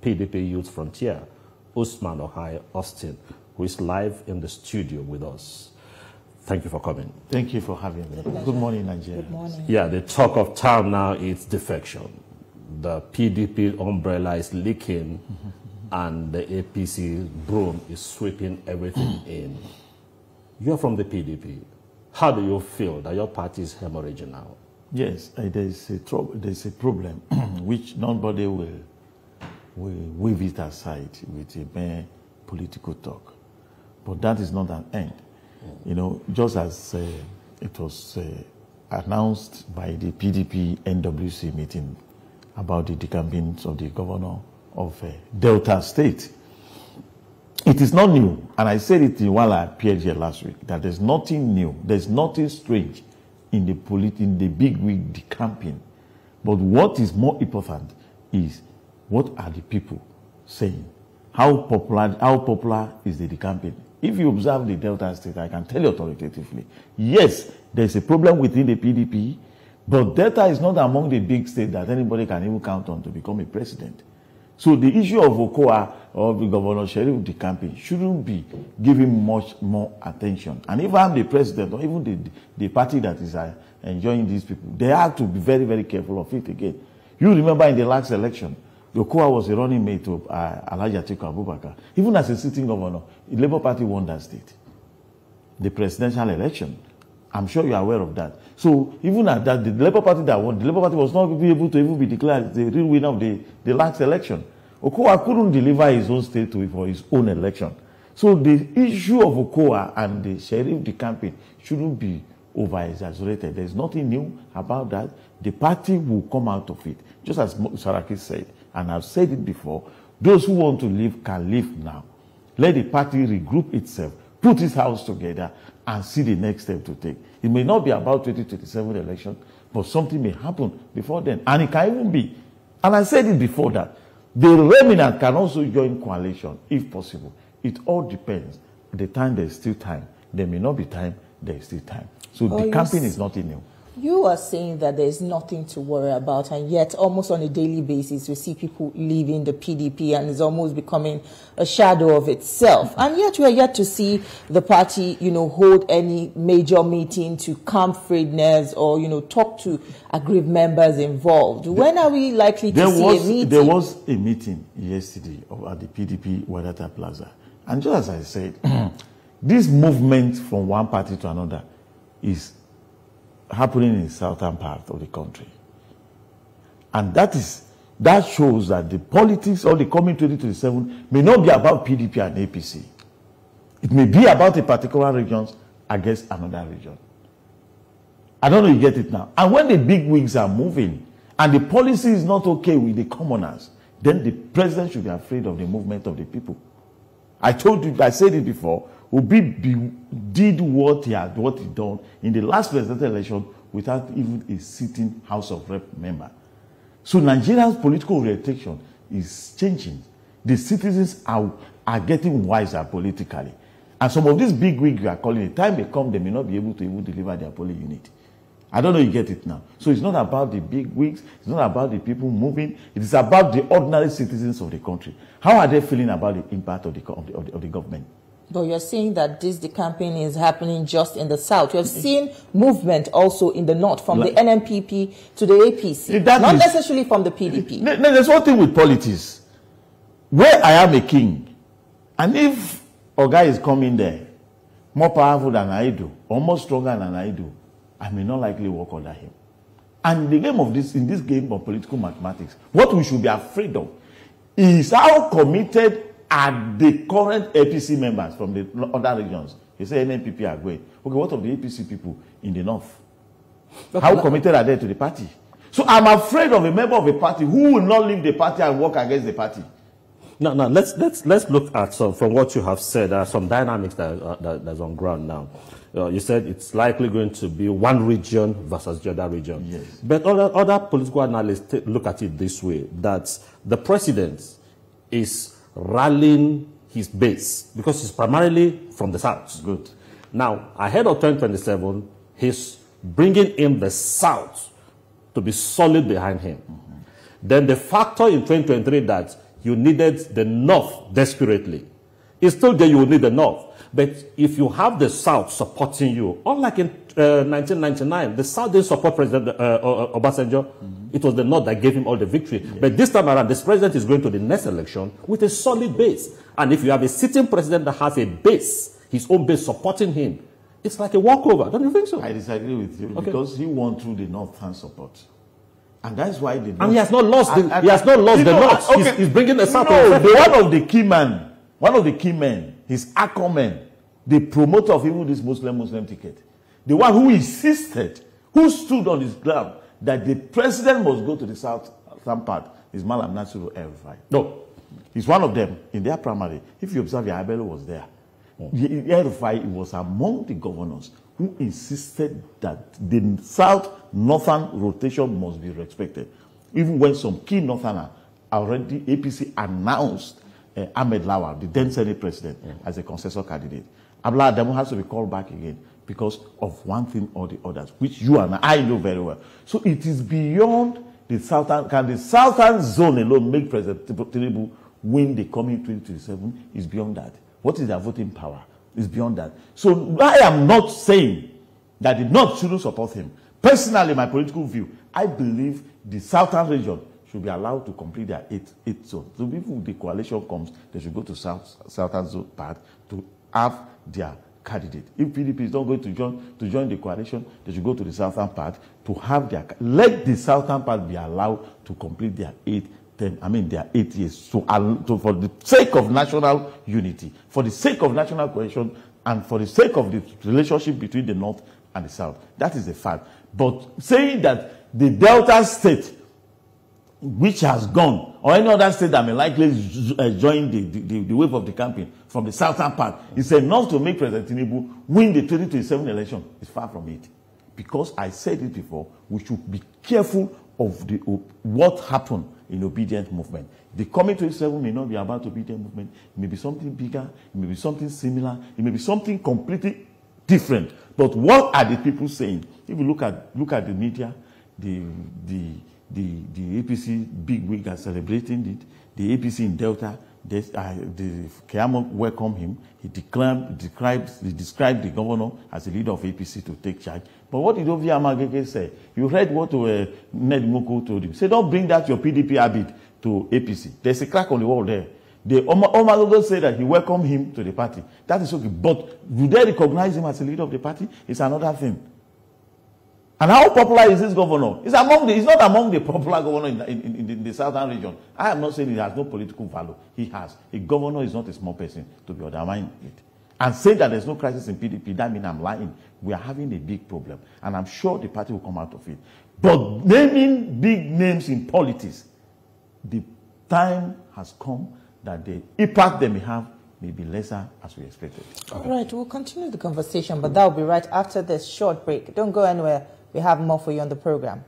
PDP Youth Frontier, Usman Okai Austin, who is live in the studio with us. Thank you for coming. Thank you for having me. Good morning, Nigeria. Good morning. Yeah, the talk of town now is defection. The PDP umbrella is leaking and the APC broom is sweeping everything in. You're from the PDP. How do you feel that your party is hemorrhaging now? Yes, there's a problem which nobody will wave it aside with a mere political talk. But that is not an end. You know, just as it was announced by the PDP NWC meeting about the decamping of the governor of Delta State. It is not new, and I said it while I appeared here last week, that there's nothing new, there's nothing strange in the big wig decamping. But what is more important is what are the people saying? How popular is the decamping? If you observe the Delta State, I can tell you authoritatively, yes, there's a problem within the PDP, but Delta is not among the big states that anybody can even count on to become a president. So the issue of Okai or the Governor Sheriff decamping shouldn't be given much more attention. And if I'm the president or even the party that is enjoying these people, they have to be very, very careful of it again. You remember in the last election, Okai was a running mate of Alhaji Atiku Abubakar. Even as a sitting governor, the Labour Party won that state. The presidential election. I'm sure you are aware of that. So even at that, the Labour Party that won, the Labour Party was not able to even be declared the real winner of the last election. Okai couldn't deliver his own state for his own election. So the issue of Okai and the sheriff decamping shouldn't be over-exaggerated. There's nothing new about that. The party will come out of it. Just as Saraki said, and I've said it before, those who want to leave can leave now. Let the party regroup itself, put its house together, and see the next step to take. It may not be about 2027 election, but something may happen before then. And it can even be, and I said it before that, the remnant can also join coalition if possible. It all depends. At the time, there's still time. There may not be time, there's still time. So the campaign is nothing new. You are saying that there's nothing to worry about, and yet almost on a daily basis we see people leaving the PDP and it's almost becoming a shadow of itself. And yet we are yet to see the party, hold any major meeting to calm frayedness or, talk to aggrieved members involved. When are we likely to see a meeting? There was a meeting yesterday at the PDP Wadata Plaza. And just as I said, this movement from one party to another is happening in the southern part of the country. And that shows that the politics of the coming 2027 may not be about PDP and APC. It may be about a particular region against another region. I don't know if you get it now. And when the big wigs are moving and the policy is not okay with the commoners, then the president should be afraid of the movement of the people. I said it before, Obi did what he done in the last presidential election without even a sitting House of Rep member. So Nigeria's political orientation is changing. The citizens are getting wiser politically. And some of these big wigs you are calling, the time may come, they may not be able to even deliver their polling unit. I don't know if you get it now. So it's not about the big wigs, it's not about the people moving, it is about the ordinary citizens of the country. How are they feeling about the impact of the government? But you're saying that this decamping is happening just in the south. You have seen movement also in the north, from the NNPP to the APC, not necessarily from the PDP. There's one thing with politics. Where I am a king, and if Okai is coming there, more powerful than I do, or more stronger than I do, I may not likely work under him. And in this game of political mathematics, what we should be afraid of is how committed are the current APC members from the other regions. You say NNPP are going. Okay, what of the APC people in the north? Okay, how committed are they to the party? So I'm afraid of a member of a party who will not leave the party and work against the party. Now let's look at from what you have said. There are some dynamics that's on ground now. You said it's likely going to be one region versus the other region. Yes. But other political analysts look at it this way, that the president is rallying his base because he's primarily from the south. Good. Now, ahead of 2027, he's bringing in the south to be solid behind him. Then the factor in 2023 that You needed the North desperately. It's still there you will need the North. But if you have the South supporting you, unlike in 1999, the South didn't support President Obasanjo. It was the North that gave him all the victory. Yes. But this time around, this president is going to the next election with a solid base. And if you have a sitting president that has a base, his own base supporting him, it's like a walkover. Don't you think so? I disagree with you because he won through the Northern support. And that's why the North... And he has not lost the North. Okay. He's bringing the South. No, one of the key men, his Aquaman, the promoter of even this Muslim ticket, the one who insisted, who stood on his ground that the president must go to the southern part, is Malam Nasiru El-Rufai. No. He's one of them in their primary. If you observe, Yahya was there. El-Rufai was among the governors who insisted that the south-northern rotation must be respected. Even when some key northerners already, APC announced Ahmed Lawal, the then Senate president, as a consensus candidate. Abdullah Adamu has to be called back again because of one thing or the others, which you and I know very well. So it is beyond the southern. Can the southern zone alone make President Tinubu win the coming 2027? Is beyond that. What is their voting power? Is beyond that. So I am not saying that the North shouldn't support him. Personally, my political view, I believe the southern region should be allowed to complete their eight zone. So if the coalition comes, they should go to southern zone part to have their candidate. If PDP is not going to join the coalition, they should go to the southern part to have their... Let the southern part be allowed to complete their 8 years. So for the sake of national unity, for the sake of national cohesion, and for the sake of the relationship between the North and the South. That is the fact. But saying that the Delta state, which has gone, or any other state that may likely join the wave of the campaign from the southern part, is enough to make President Tinubu win the 2027 election. It's far from it. Because I said it before, we should be careful of what happened in Obidient movement. The coming 27 may not be about Obidient movement. It may be something bigger. It may be something similar. It may be something completely different. But what are the people saying? If you look at the media, the APC big wig are celebrating it. The APC in Delta, the Keyamo welcomed him. He described the governor as the leader of APC to take charge. But what did Ovia Amageke say? You heard what Ned Moko told him. Say, don't bring that your PDP habit to APC. There's a crack on the wall there. Omagogo said that he welcomed him to the party. That is okay. But do they recognize him as the leader of the party? It's another thing. And how popular is this governor? He's not among the popular governor in the southern region. I am not saying he has no political value. He has. A governor is not a small person to be undermining it. And saying that there's no crisis in PDP, that means I'm lying. We are having a big problem. And I'm sure the party will come out of it. But naming big names in politics, the time has come that the impact they may have may be lesser as we expected. All right, we'll continue the conversation, but that will be right after this short break. Don't go anywhere. We have more for you on the program.